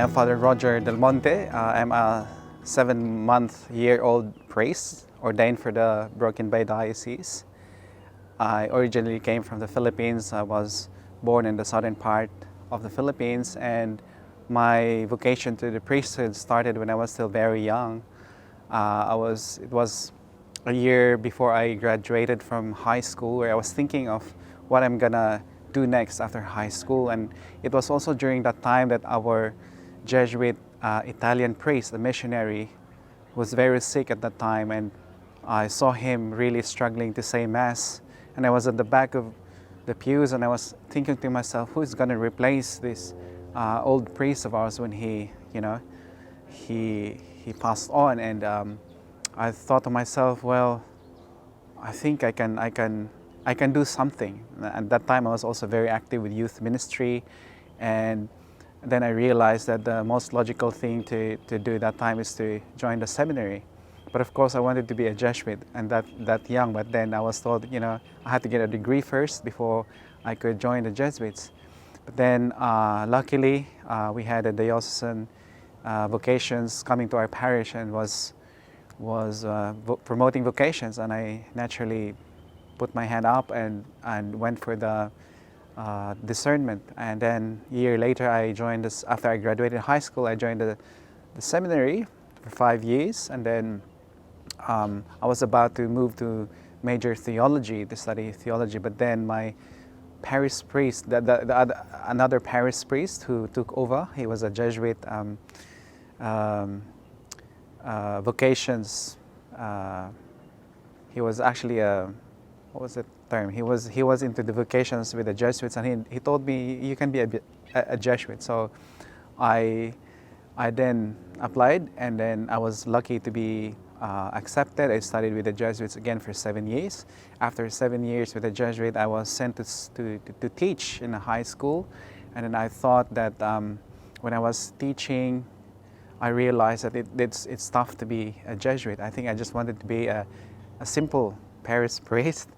am Father Roger Del Monte. I'm a 7-month-old priest ordained for the Broken Bay Diocese. I originally came from the Philippines. I was born in the southern part of the Philippines, and my vocation to the priesthood started when I was still very young. It was a year before I graduated from high school, where I was thinking of what I'm gonna do next after high school. And it was also during that time that our Jesuit Italian priest, a missionary, was very sick at that time, and I saw him really struggling to say Mass. And I was at the back of the pews, and I was thinking to myself, who's going to replace this old priest of ours when he passed on? And I thought to myself, well, I think I can do something. At that time, I was also very active with youth ministry, and then I realized that the most logical thing to do that time is to join the seminary. But of course, I wanted to be a Jesuit, and that young. But then I was told, I had to get a degree first before I could join the Jesuits. But then, luckily, we had a diocesan vocations coming to our parish and was promoting vocations, and I naturally put my hand up and went for the discernment. And then a year later, after I graduated high school, I joined the seminary for 5 years, and then I was about to move to major theology, to study theology, but then my parish priest, another parish priest who took over, he was a Jesuit vocations. He was actually what was the term? He was into the vocations with the Jesuits, and he told me, you can be a Jesuit. So I then applied, and then I was lucky to be accepted. I studied with the Jesuits again for 7 years. After 7 years with the Jesuit, I was sent to teach in a high school, and then I thought that when I was teaching, I realized that it's tough to be a Jesuit. I think I just wanted to be a simple parish priest.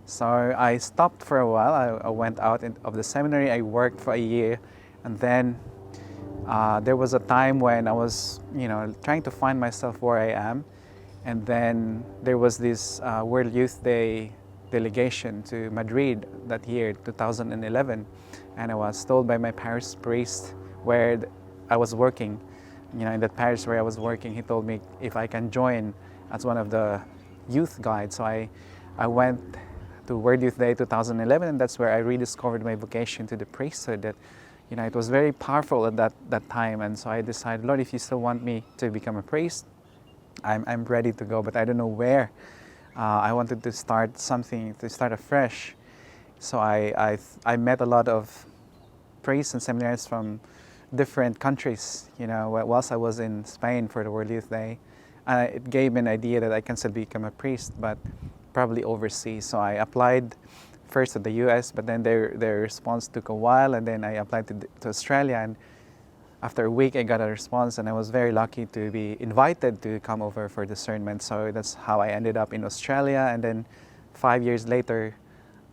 So I stopped for a while. I went out of the seminary. I worked for a year, and then there was a time when I was, trying to find myself where I am. And then there was this World Youth Day delegation to Madrid that year, 2011. And I was told by my parish priest where I was working, in that parish where I was working, he told me if I can join as one of the youth guides. So I went to World Youth Day 2011, and that's where I rediscovered my vocation to the priesthood. That, it was very powerful at that time. And so I decided, Lord, if you still want me to become a priest, I'm ready to go, but I don't know where. I wanted to start something, to start afresh. So I met a lot of priests and seminaries from different countries, whilst I was in Spain for the World Youth Day. And it gave me an idea that I can still become a priest, but probably overseas. So I applied first to the US, but then their response took a while, and then I applied to Australia, and after a week I got a response, and I was very lucky to be invited to come over for discernment. So that's how I ended up in Australia, and then 5 years later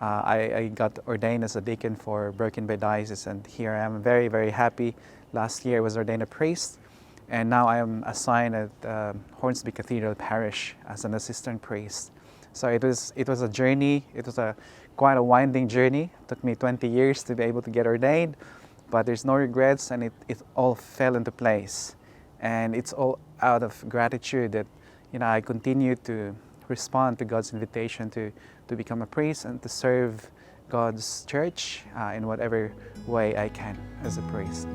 I got ordained as a deacon for Broken Bay Diocese, and here I am very, very happy. Last year I was ordained a priest, and now I am assigned at Hornsby Cathedral Parish as an assistant priest. So it was a journey. It was quite a winding journey. It took me 20 years to be able to get ordained, but there's no regrets, and it all fell into place. And it's all out of gratitude that I continue to respond to God's invitation to become a priest and to serve God's church in whatever way I can as a priest.